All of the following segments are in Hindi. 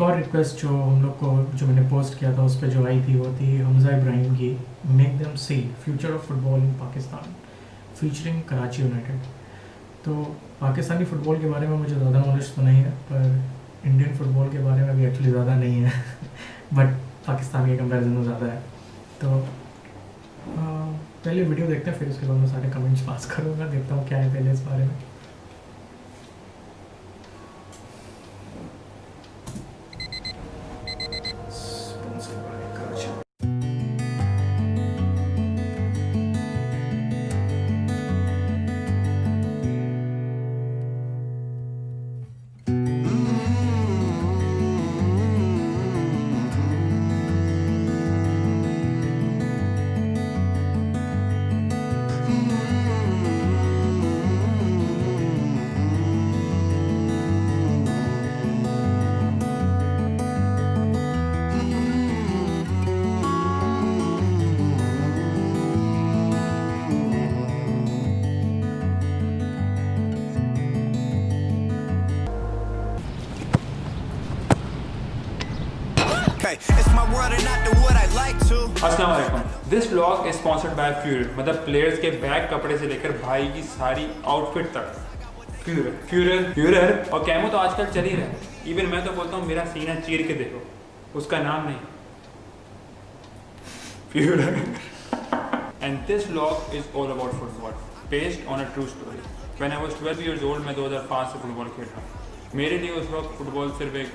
एक और रिक्वेस्ट जो हम लोग को जो मैंने पोस्ट किया था उस पर जो आई थी वो थी हमजा इब्राहिम की, make them see future of football in Pakistan featuring Karachi United. तो पाकिस्तानी फ़ुटबॉल के बारे में मुझे ज़्यादा नॉलेज तो नहीं है, पर इंडियन फ़ुटबॉल के बारे में भी एक्चुअली ज़्यादा नहीं है बट पाकिस्तान के कंपैरिजन में ज़्यादा है। तो पहले वीडियो देखते हैं, फिर उसके बाद मैं सारे कमेंट्स पास करूँगा, देखता हूँ क्या है पहले इस बारे में। अस्सलाम वालेकुम। This vlog is sponsored by Führer, मतलब प्लेयर्स के बैग कपड़े से लेकर भाई की सारी आउटफिट तक। फ्यूरर फ्यूरर फ्यूरर और कैमो तो आजकल चल ही रहा है। इवन मैं तो बोलता हूँ मेरा सीना चीर के देखो, उसका नाम नहीं, Führer. And this vlog is all about football based on a true story. When I was 12 years old, मैं 2005 से फुटबॉल खेल रहा हूँ। मेरे लिए उस वक्त फुटबॉल सिर्फ एक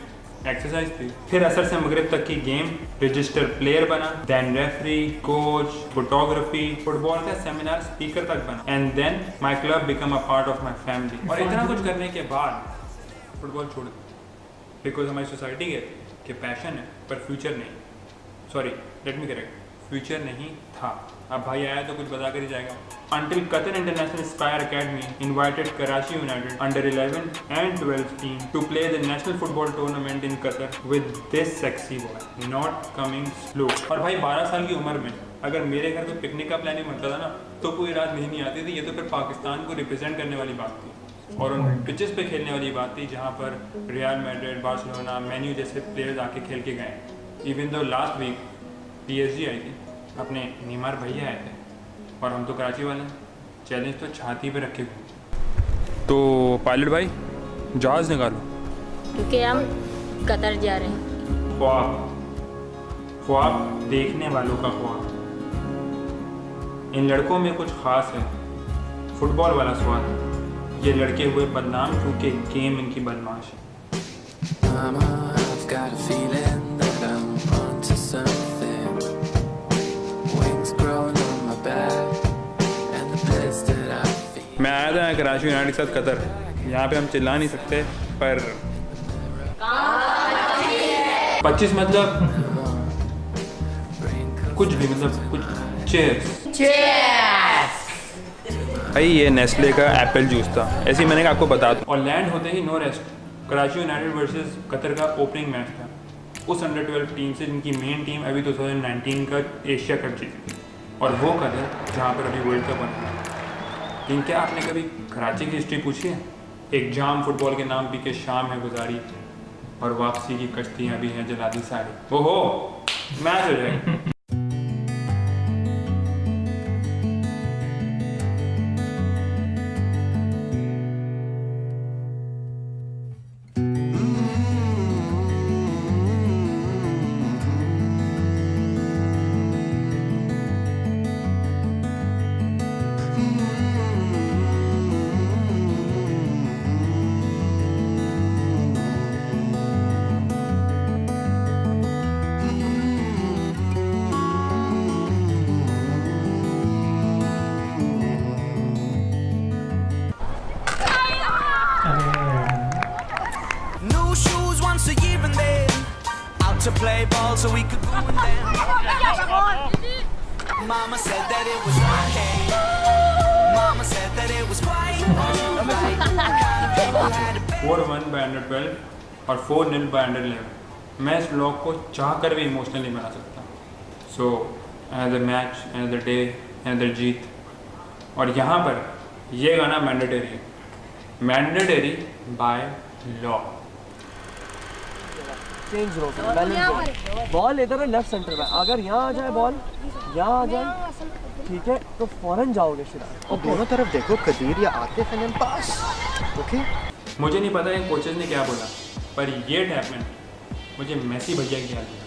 एक्सरसाइज थी। फिर असर से मगरिब तक की गेम, रजिस्टर प्लेयर बना, then referee, coach, photography, football का सेमिनार स्पीकर तक बना, and then my club become a part of my family. और इतना कुछ करने के बाद फुटबॉल छोड़ दी, बिकॉज हमारी सोसाइटी कहती कि पैशन है पर फ्यूचर नहीं। Sorry, let me correct, future नहीं था। अब भाई आया तो कुछ बता कर ही जाएगा। Until Qatar International Aspire Academy invited Karachi United under 11 and 12 team to play the national football tournament in Qatar with this sexy boy not coming slow। और भाई 12 साल की उम्र में अगर मेरे घर कोई पिकनिक का प्लानिंग बनता था ना तो कोई रात नहीं आती थी। ये तो फिर पाकिस्तान को रिप्रेजेंट करने वाली बात थी और उन पिचेस पे खेलने वाली बात थी जहाँ पर रियल मैड्रिड, बार्सिलोना, मैन्यू जैसे प्लेयर्स आके खेल के गए। Even though last week PSG आई थी, अपने नीमार भैया आए थे और हम तो कराची वाले हैं, चैलेंज तो छाती पे रखे हुए। तो पायलट भाई जहाज़ निकालो, क्योंकि हम कतर जा रहे हैं। ख्वाब, ख्वाब देखने वालों का ख्वाब। इन लड़कों में कुछ ख़ास है, फुटबॉल वाला स्वाद। ये लड़के हुए बदनाम क्योंकि गेम इनकी बदमाश है। मैं आया था कराची यूनाइटेड के साथ कतर। यहाँ पे हम चिल्ला नहीं सकते, पर 25 मतलब कुछ भी, मतलब कुछ चेयर्स। भाई ये नेस्ले का एप्पल जूस था, ऐसे ही मैंने कहा आपको बता दूं। और लैंड होते ही no rest, Karachi United versus Qatar का ओपनिंग मैच था उस अंडर 12 टीम से जिनकी मेन टीम अभी 2019 का एशिया कप जीती, और वो कतर जहाँ पर अभी वर्ल्ड कप बना। लेकिन क्या आपने कभी कराची की हिस्ट्री पूछी है? एक जाम फुटबॉल के नाम पी के शाम है गुजारी और वापसी की कश्तियाँ भी हैं जला दी सारी। ओहो, मैच हो जाएगा। To play ball so we could go and dance. Mama said that it was okay. Mama said that it was quite alright. Kind of people had a 4-1 by under 12 और 4-0 by under 11। मैं इस व्लॉग को चाह कर भी इमोशनली बना सकता हूँ। सो another match, another day, another जीत। और यहाँ पर ये गाना मैंडेटरी है, मैंडेटरी बाय लॉ। चेंज रोक बैलेंस। बॉल इधर है लेफ्ट सेंटर में, अगर यहाँ आ जाए बॉल, यहाँ आ जाए, ठीक है, तो फौरन जाओगे शिराज। और दोनों तरफ देखो, कदीर या आतिफ एंड पास। ओके, मुझे नहीं पता कि कोचेस ने क्या बोला, पर ये टैपमेंट मुझे मेसी भैया की याद दिला।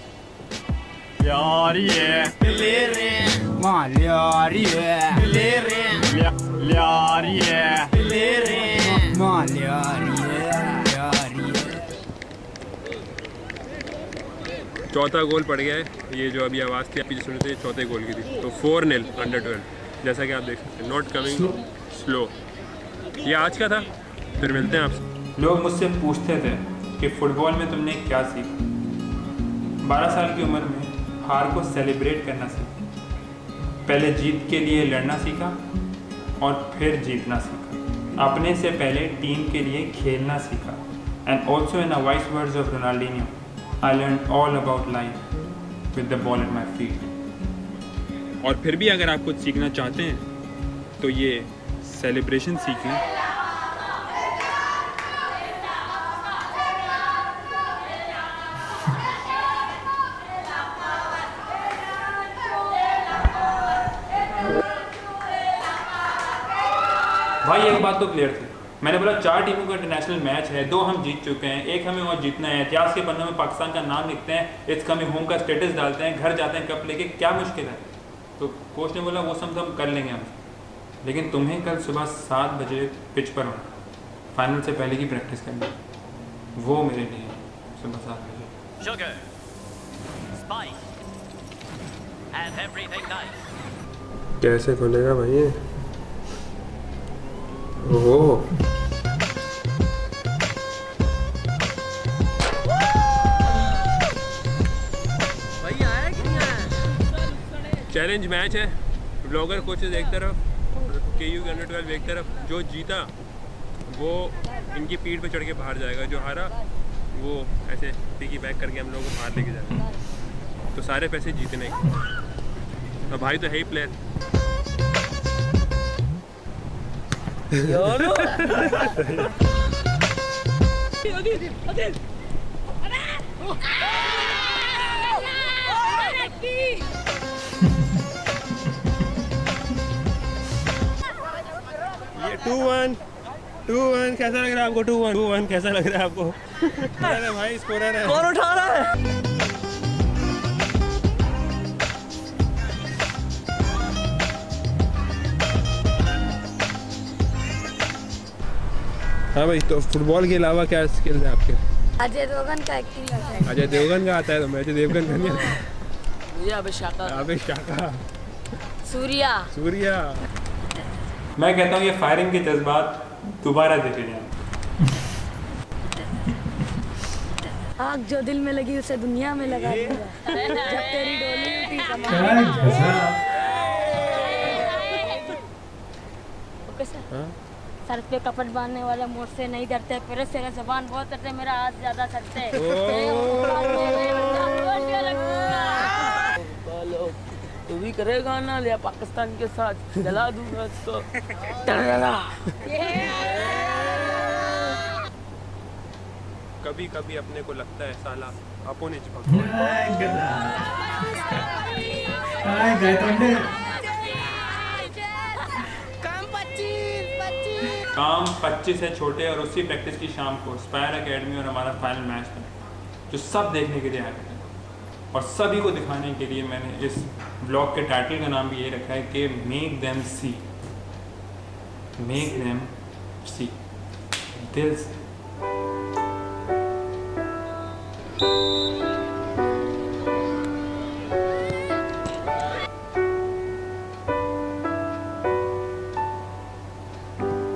यार ये ले रहे मां यार ये ले रहे यार ये ले रहे मां यार ये चौथा गोल पड़ गया है। ये जो अभी आवाज़ थी आप पीछे सुने थे, चौथे गोल की थी। तो 4-0 अंडर 12, जैसा कि आप देख सकते हैं। Not coming slow. ये आज का था, फिर मिलते हैं आपसे। लोग मुझसे पूछते थे कि फ़ुटबॉल में तुमने क्या सीखा। 12 साल की उम्र में हार को सेलिब्रेट करना सीखा। पहले जीत के लिए लड़ना सीखा और फिर जीतना सीखा। अपने से पहले टीम के लिए खेलना सीखा। And also in a vice words of Ronaldinho, I learned all about life with the ball at my feet. और फिर भी अगर आप कुछ सीखना चाहते हैं तो ये सेलिब्रेशन सीखें। भाई एक बात तो क्लियर थी, मैंने बोला 4 टीमों का इंटरनेशनल मैच है, 2 हम जीत चुके हैं, 1 हमें और जीतना है। इतिहास के पन्नों में पाकिस्तान का नाम लिखते हैं, इट्स कमिंग होम का स्टेटस डालते हैं, घर जाते हैं कप लेके, क्या मुश्किल है। तो कोच ने बोला वो सब हम कर लेंगे हम, लेकिन तुम्हें कल सुबह 7 बजे पिच पर होना, फाइनल से पहले की प्रैक्टिस करनी, वो मेरे लिए सुबह 7 बजे। Sugar, spice, and everything nice. कैसे खुलेगा भाई? ओह, चैलेंज मैच है। ब्लॉगर कोचेस एक तरफ, KU के अंडर 12 एक तरफ। जो जीता वो इनकी पीठ पे चढ़ के बाहर जाएगा, जो हारा वो ऐसे पिकी बैक करके हम लोगों को बाहर लेके जाएगा। तो सारे पैसे जीतने ही। अब भाई तो है ही प्लेयर। ये 2-1 कैसा लग रहा है आपको? 2-1 कैसा लग रहा है आपको? अरे भाई स्कोरर है, कौन उठा रहा है? हाँ भाई, तो फुटबॉल के अलावा क्या स्किल्स है आपके? अजय देवगन का एक्टिंग आता है। अजय देवगन का आता है, तो मैं अजय देवगन का नहीं आता। मुझे अभिषेक सूर्या। मैं कहता हूँ ये फायरिंग के जज्बात दोबारा देखे जाएं। आग जो दिल में लगी उसे दुनिया में लगा दूंगा, जब तेरी डोली उठी क्या कमान। गजब। Okay sir. सर पे कपट बांधने वाले मुझसे नहीं डरते, फिर से जबान बहुत डरते, मेरा हाथ ज्यादा चलते। तू भी करेगा ना या पाकिस्तान के साथ जला दूंगा इसको। कभी कभी अपने को लगता है साला अपो ने चिपक। काम 25 है छोटे, और उसी प्रैक्टिस की शाम को स्पायर एकेडमी और हमारा फाइनल मैच था, जो सब देखने के लिए आए थे। और सभी को दिखाने के लिए मैंने इस ब्लॉग के टाइटल का नाम भी ये रखा है कि मेक देम सी, दिल से।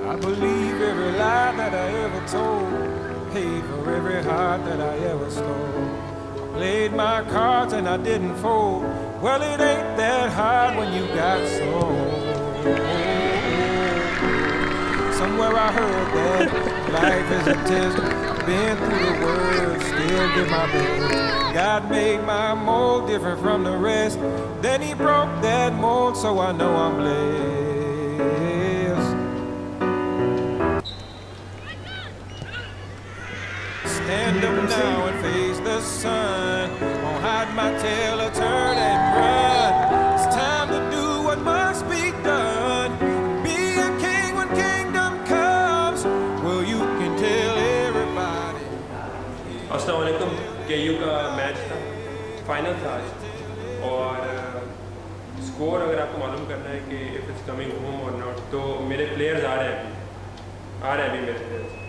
I believe every lie that I ever told, paid for every heart that I ever stole. Played my cards and I didn't fold. Well, it ain't that hard when you got sold. Somewhere I heard that life is a test. Been through the world, still give my best. God made my mold different from the rest. Then he broke that mold, so I know I'm blessed. Stand up now and face the sun. Won't hide my tail or turn and run. It's time to do what must be done. Be a king when kingdom comes. Well, you can tell everybody. अस्सलाम वालेकुम। केयू का मैच था, फाइनल था आज, और स्कोर अगर आपको मालूम करना है कि इफ़ इट्स कमिंग होम और नॉट, तो मेरे प्लेयर्स आ रहे हैं अभी मेरे players.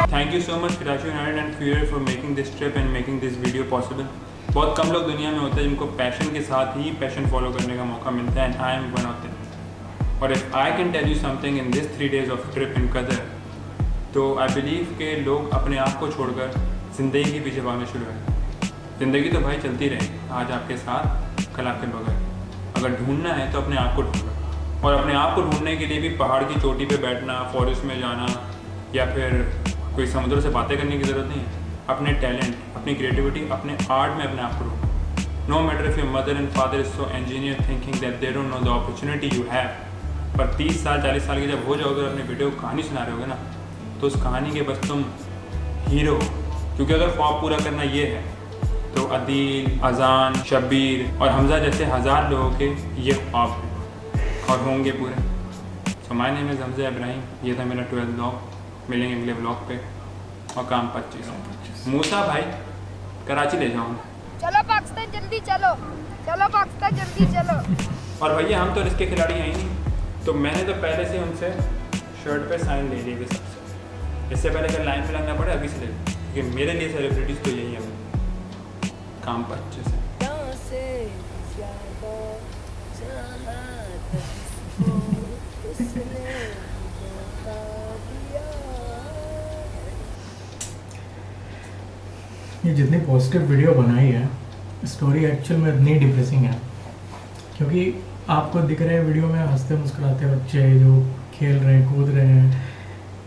Thank you so much Karachi United and Fury for making this trip and making this video possible. बहुत कम लोग दुनिया में होते हैं जिनको पैशन के साथ ही पैशन फॉलो करने का मौका मिलता है, and I am one of them. और if I can tell you something in this 3 days of trip in Qatar, तो I believe कि लोग अपने आप को छोड़कर ज़िंदगी के पीछे भागना शुरू करें। ज़िंदगी तो भाई चलती रहेगी, आज आपके साथ कल आपके बगैर। अगर ढूंढना है तो अपने आप को ढूंढो, और अपने आप को ढूंढने के लिए भी पहाड़ की चोटी पे बैठना, फॉरेस्ट में जाना, या फिर कोई समुद्र से बातें करने की ज़रूरत नहीं है। अपने टैलेंट, अपनी क्रिएटिविटी, अपने आर्ट में अपने आप को ढूंढो। No matter if your mother and father is so engineer thinking that they don't know the opportunity you have, पर 30 साल 40 साल के जब हो जाओगे और अपने बेटे को कहानी सुना रहे होगे ना, तो उस कहानी के बस तुम हीरो हो। क्योंकि अगर ख्वाब पूरा करना ये है तो अदील, अजान, शब्बीर और हमजा जैसे 1000 लोगों के ये ख्वाब हैं और होंगे पूरे। So my name is Hamza Ibrahim. ये था मेरा 12th व्लॉग। मिलेंगे अगले व्लॉग पे, और काम 25। मूसा भाई कराची ले जाऊँगा। चलो पाकिस्तान जल्दी चलो, चलो पाकिस्तान जल्दी चलो। और भैया हम तो इसके खिलाड़ी हैं ही नहीं, तो मैंने तो पहले से उनसे शर्ट पे साइन ले लिए थे सबसे। इससे पहले अगर लाइन में लगना पड़े अभी से ले, क्योंकि मेरे लिए सेलिब्रिटीज़ तो यही है। काम 25 है। ये जितनी पॉजिटिव वीडियो बनाई है, स्टोरी एक्चुअल में इतनी डिप्रेसिंग है, क्योंकि आपको दिख रहे हैं वीडियो में हंसते मुस्कुराते बच्चे जो खेल रहे हैं, कूद रहे हैं,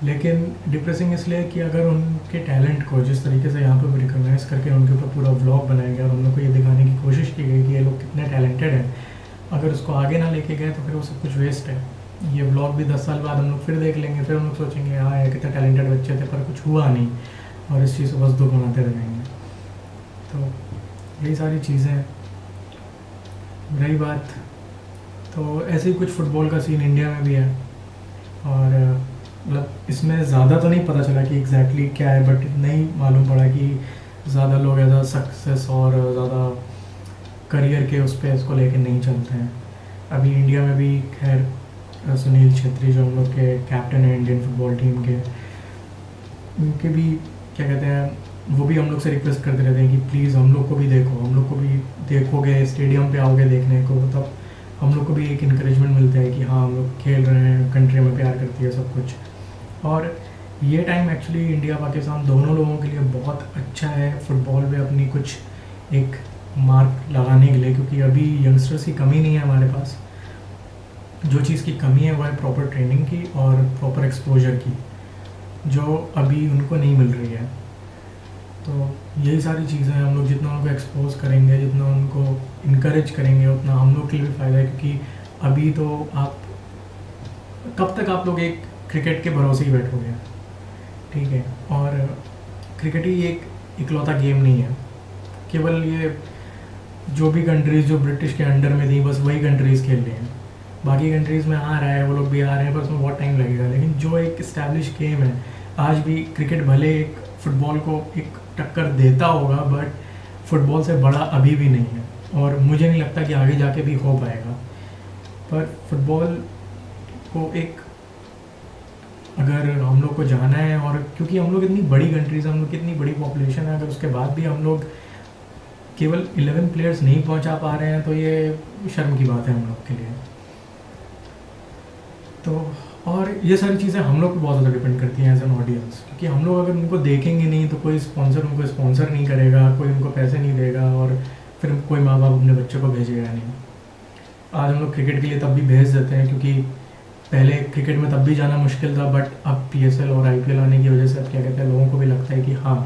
लेकिन डिप्रेसिंग इसलिए कि अगर उनके टैलेंट को जिस तरीके से यहाँ पे रिकॉग्नाइज करके उनके ऊपर पूरा व्लॉग बनाया गया और उन लोग को ये दिखाने की कोशिश की गई कि ये लोग कितने टैलेंटेड हैं, अगर उसको आगे ना लेके गए तो फिर वो सब कुछ वेस्ट है। ये व्लॉग भी 10 साल बाद हम लोग फिर देख लेंगे, फिर हम लोग सोचेंगे हाँ यार कितने टैलेंटेड बच्चे थे, पर कुछ हुआ नहीं, और इस चीज़ को बस दुख मनाते रहेंगे। तो यही सारी चीज़ें। रही बात तो ऐसे ही कुछ फ़ुटबॉल का सीन इंडिया में भी है, और मतलब इसमें ज़्यादा तो नहीं पता चला कि एग्जैक्टली क्या है, बट नहीं मालूम पड़ा कि ज़्यादा लोग ज़्यादा सक्सेस और ज़्यादा करियर के उस पर इसको लेके नहीं चलते हैं। अभी इंडिया में भी खैर सुनील छेत्री जो हम लोग के कैप्टन हैं इंडियन फुटबॉल टीम के, उनके भी क्या कहते हैं, वो भी हम लोग से रिक्वेस्ट करते रहते हैं कि प्लीज़ हम लोग को भी देखो, हम लोग को भी देखोगे, स्टेडियम पे आओगे देखने को, तब हम लोग को भी एक इंकरेजमेंट मिलता है कि हाँ हम लोग खेल रहे हैं, कंट्री में प्यार करती है सब कुछ। और ये टाइम एक्चुअली इंडिया पाकिस्तान दोनों लोगों के लिए बहुत अच्छा है फ़ुटबॉल में अपनी कुछ एक मार्क लगाने के लिए, क्योंकि अभी यंगस्टर्स की कमी नहीं है हमारे पास। जो चीज़ की कमी है वो है प्रॉपर ट्रेनिंग की और प्रॉपर एक्सपोजर की, जो अभी उनको नहीं मिल रही है। तो यही सारी चीज़ें हैं, हम लोग जितना उनको एक्सपोज करेंगे, जितना उनको इनकरेज करेंगे, उतना हम लोग के लिए भी फ़ायदा है। क्योंकि अभी तो आप कब तक आप लोग एक क्रिकेट के भरोसे ही बैठोगे, ठीक है। और क्रिकेट ही एक इकलौता गेम नहीं है, केवल ये जो भी कंट्रीज़ जो ब्रिटिश के अंडर में थी बस वही कंट्रीज़ खेल रही हैं। बाकी कंट्रीज़ में आ रहा है, वो लोग भी आ रहे हैं, पर उसमें बहुत टाइम लगेगा। लेकिन जो एक इस्टेब्लिश गेम है, आज भी क्रिकेट भले एक फ़ुटबॉल को एक टक्कर देता होगा, बट फुटबॉल से बड़ा अभी भी नहीं है, और मुझे नहीं लगता कि आगे जाके भी हो पाएगा। पर फुटबॉल को एक अगर हम लोग को जाना है, और क्योंकि हम लोग इतनी बड़ी कंट्रीज, हम लोग की इतनी बड़ी पॉपुलेशन है, अगर उसके बाद भी हम लोग केवल 11 प्लेयर्स नहीं पहुंचा पा रहे हैं तो ये शर्म की बात है हम लोग के लिए। तो और ये सारी चीज़ें हम लोग पे बहुत ज़्यादा डिपेंड करती हैं एज एन ऑडियंस, क्योंकि हम लोग अगर उनको देखेंगे नहीं तो कोई स्पॉन्सर उनको स्पॉन्सर नहीं करेगा, कोई उनको पैसे नहीं देगा, और फिर कोई माँ बाप अपने बच्चों को भेजेगा नहीं। आज हम लोग क्रिकेट के लिए तब भी भेज देते हैं, क्योंकि पहले क्रिकेट में तब भी जाना मुश्किल था, बट अब PSL और IPL आने की वजह से अब क्या कहते हैं, लोगों को भी लगता है कि हाँ,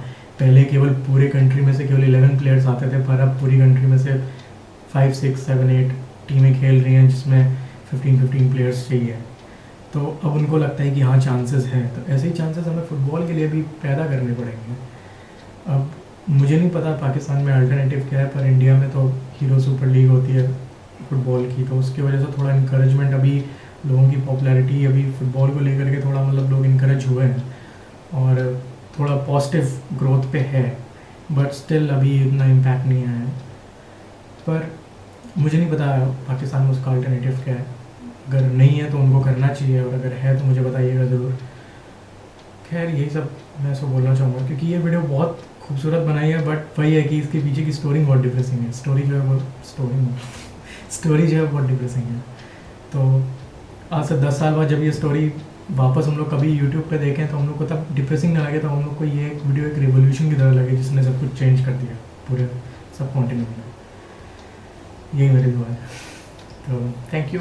पहले केवल पूरे कंट्री में से केवल 11 प्लेयर्स आते थे, पर अब पूरी कंट्री में से 5, 6, 7, 8 टीमें खेल रही हैं, जिसमें 15 प्लेयर्स चाहिए। तो अब उनको लगता है कि हाँ, चांसेस हैं। तो ऐसे ही चांसेस हमें फ़ुटबॉल के लिए भी पैदा करने पड़ेंगे। अब मुझे नहीं पता पाकिस्तान में अल्टरनेटिव क्या है, पर इंडिया में तो हीरो सुपर लीग होती है फुटबॉल की, तो उसकी वजह से थोड़ा इंकरेजमेंट, अभी लोगों की पॉपुलैरिटी अभी फुटबॉल को लेकर के थोड़ा मतलब लोग इंकरेज हुए हैं और थोड़ा पॉजिटिव ग्रोथ पे है, बट स्टिल अभी इतना इम्पैक्ट नहीं आया है। पर मुझे नहीं पता पाकिस्तान में उसका अल्टरनेटिव क्या है। अगर नहीं है तो उनको करना चाहिए, और अगर है तो मुझे बताइएगा ज़रूर। खैर यही सब मैं इसको बोलना चाहूँगा, क्योंकि ये वीडियो बहुत खूबसूरत बनाई है, बट वही है कि इसके पीछे की स्टोरी बहुत डिप्रेसिंग है। स्टोरी जो है बहुत डिप्रेसिंग है। तो आज से 10 साल बाद जब ये स्टोरी वापस हम लोग कभी यूट्यूब पे देखें तो हम लोग को तब डिप्रेसिंग ना लगे, तो हम लोग को ये वीडियो एक रिवोल्यूशन की तरह लगे, जिसने सब कुछ चेंज कर दिया पूरे सब कॉन्टिनेंट में। यही मेरी दुआ है। तो थैंक यू।